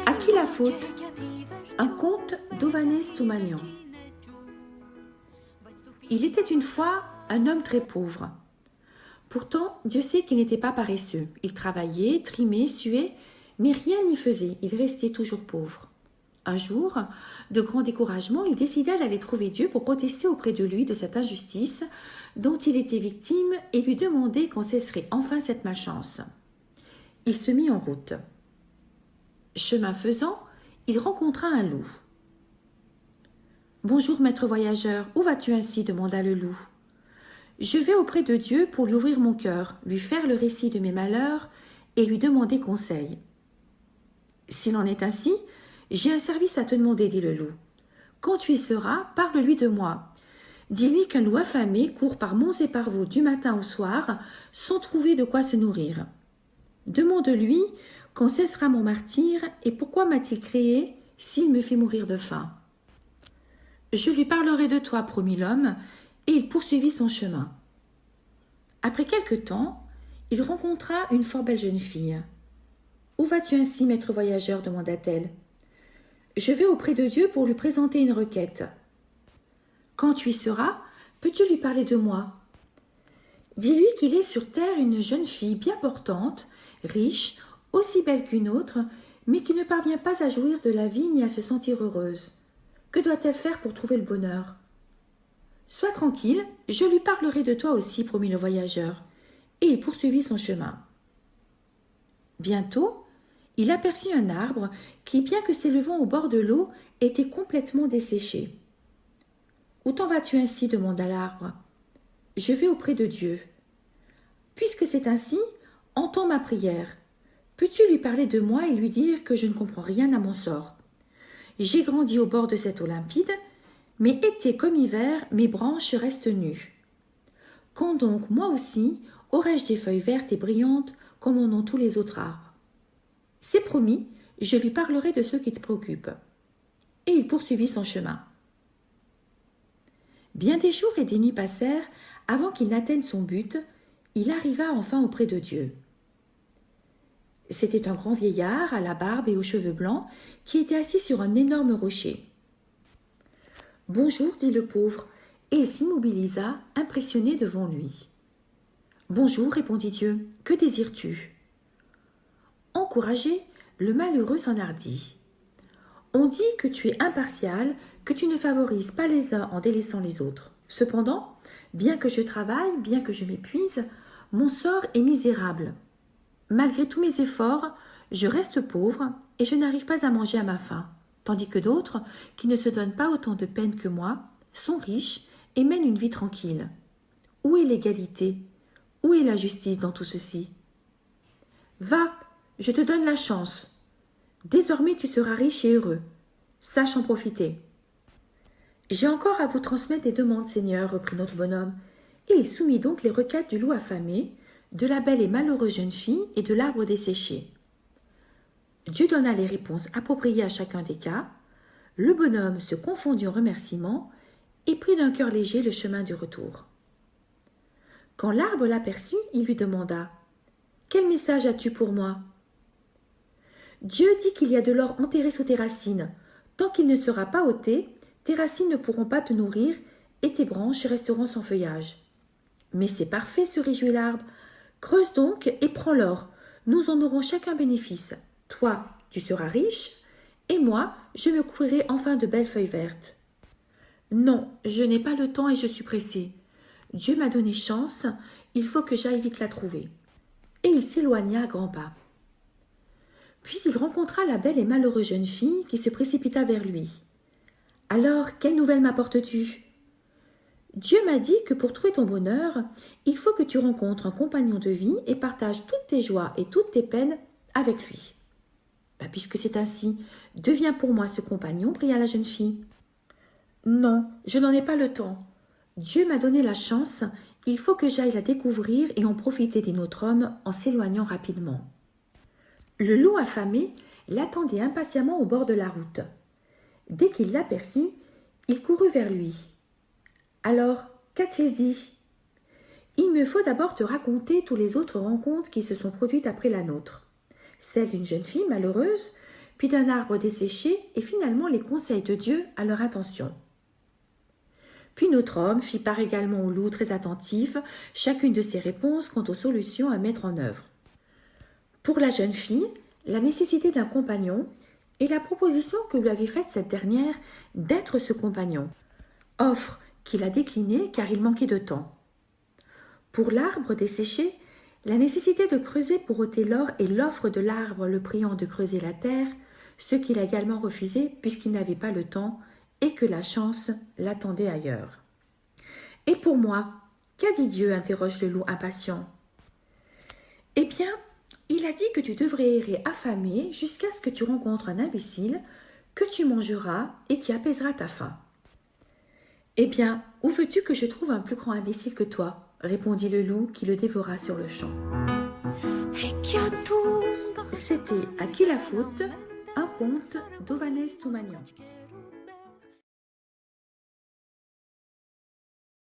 À qui la faute? Un conte d'Hovannes Toumanian. Il était une fois un homme très pauvre. Pourtant, Dieu sait qu'il n'était pas paresseux. Il travaillait, trimait, suait, mais rien n'y faisait. Il restait toujours pauvre. Un jour, de grand découragement, il décida d'aller trouver Dieu pour protester auprès de lui de cette injustice dont il était victime et lui demander qu'on cesserait enfin cette malchance. Il se mit en route. Chemin faisant, il rencontra un loup. « Bonjour, maître voyageur, où vas-tu ainsi ?» demanda le loup. « Je vais auprès de Dieu pour lui ouvrir mon cœur, lui faire le récit de mes malheurs et lui demander conseil. »« S'il en est ainsi, j'ai un service à te demander, dit le loup. Quand tu y seras, parle-lui de moi. Dis-lui qu'un loup affamé court par monts et par vaux du matin au soir sans trouver de quoi se nourrir. Demande-lui quand cessera mon martyre et pourquoi m'a-t-il créé s'il me fait mourir de faim. » Je lui parlerai de toi, promit l'homme, et il poursuivit son chemin. Après quelque temps, il rencontra une fort belle jeune fille. « Où vas-tu ainsi, maître voyageur ?» demanda-t-elle. « Je vais auprès de Dieu pour lui présenter une requête. »« Quand tu y seras, peux-tu lui parler de moi ? Dis-lui qu'il est sur terre une jeune fille bien portante, riche, aussi belle qu'une autre, mais qui ne parvient pas à jouir de la vie ni à se sentir heureuse. Que doit-elle faire pour trouver le bonheur ? » « Sois tranquille, je lui parlerai de toi aussi, promit le voyageur, et il poursuivit son chemin. Bientôt, il aperçut un arbre qui, bien que s'élevant au bord de l'eau, était complètement desséché. « Où t'en vas-tu ainsi ?» demanda l'arbre. « Je vais auprès de Dieu. »« Puisque c'est ainsi, entends ma prière. Peux-tu lui parler de moi et lui dire que je ne comprends rien à mon sort ? J'ai grandi au bord de cette eau limpide, mais été comme hiver, mes branches restent nues. Quand donc, moi aussi, aurai-je des feuilles vertes et brillantes comme en ont tous les autres arbres ? C'est promis, je lui parlerai de ceux qui te préoccupent. » Et il poursuivit son chemin. Bien des jours et des nuits passèrent avant qu'il n'atteigne son but. Il arriva enfin auprès de Dieu. C'était un grand vieillard à la barbe et aux cheveux blancs qui était assis sur un énorme rocher. « Bonjour, dit le pauvre, et il s'immobilisa, impressionné devant lui. « Bonjour, répondit Dieu, que désires-tu » Encouragé, le malheureux s'enhardit. « On dit que tu es impartial, que tu ne favorises pas les uns en délaissant les autres. Cependant, bien que je travaille, bien que je m'épuise, mon sort est misérable. Malgré tous mes efforts, je reste pauvre et je n'arrive pas à manger à ma faim. Tandis que d'autres, qui ne se donnent pas autant de peine que moi, sont riches et mènent une vie tranquille. Où est l'égalité ? Où est la justice dans tout ceci ? Va, je te donne la chance. Désormais tu seras riche et heureux. Sache en profiter. J'ai encore à vous transmettre des demandes, Seigneur, reprit notre bonhomme, et il soumit donc les requêtes du loup affamé, de la belle et malheureuse jeune fille et de l'arbre desséché. Dieu donna les réponses appropriées à chacun des cas. Le bonhomme se confondit en remerciements et prit d'un cœur léger le chemin du retour. Quand l'arbre l'aperçut, il lui demanda « Quel message as-tu pour moi ?»« Dieu dit qu'il y a de l'or enterré sous tes racines. Tant qu'il ne sera pas ôté, tes racines ne pourront pas te nourrir et tes branches resteront sans feuillage. »« Mais c'est parfait, se réjouit l'arbre. Creuse donc et prends l'or. Nous en aurons chacun bénéfice. Toi, tu seras riche, et moi, je me couvrirai enfin de belles feuilles vertes. »« Non, je n'ai pas le temps et je suis pressé. Dieu m'a donné chance, il faut que j'aille vite la trouver. » Et il s'éloigna à grands pas. Puis il rencontra la belle et malheureuse jeune fille qui se précipita vers lui. « Alors, quelle nouvelle m'apportes-tu ? » « Dieu m'a dit que pour trouver ton bonheur, il faut que tu rencontres un compagnon de vie et partages toutes tes joies et toutes tes peines avec lui. » « Puisque c'est ainsi, deviens pour moi ce compagnon, pria la jeune fille. « Non, je n'en ai pas le temps. Dieu m'a donné la chance, il faut que j'aille la découvrir et en profiter des nôtres hommes en s'éloignant rapidement. » Le loup affamé l'attendait impatiemment au bord de la route. Dès qu'il l'aperçut, il courut vers lui. « Alors, qu'a-t-il dit ? » « Il me faut d'abord te raconter toutes les autres rencontres qui se sont produites après la nôtre. celle d'une jeune fille malheureuse, puis d'un arbre desséché et finalement les conseils de Dieu à leur attention. Puis notre homme fit part également au loup très attentif, chacune de ses réponses quant aux solutions à mettre en œuvre. Pour la jeune fille, la nécessité d'un compagnon et la proposition que lui avait faite cette dernière d'être ce compagnon, offre qu'il a déclinée car il manquait de temps. Pour l'arbre desséché, la nécessité de creuser pour ôter l'or et l'offre de l'arbre le priant de creuser la terre, ce qu'il a également refusé puisqu'il n'avait pas le temps et que la chance l'attendait ailleurs. Et pour moi, qu'a dit Dieu interroge le loup impatient. Eh bien, il a dit que tu devrais errer affamé jusqu'à ce que tu rencontres un imbécile que tu mangeras et qui apaisera ta faim. Eh bien, où veux-tu que je trouve un plus grand imbécile que toi répondit le loup qui le dévora sur le champ. C'était À qui la faute, un conte d'Ovanès Toumanian.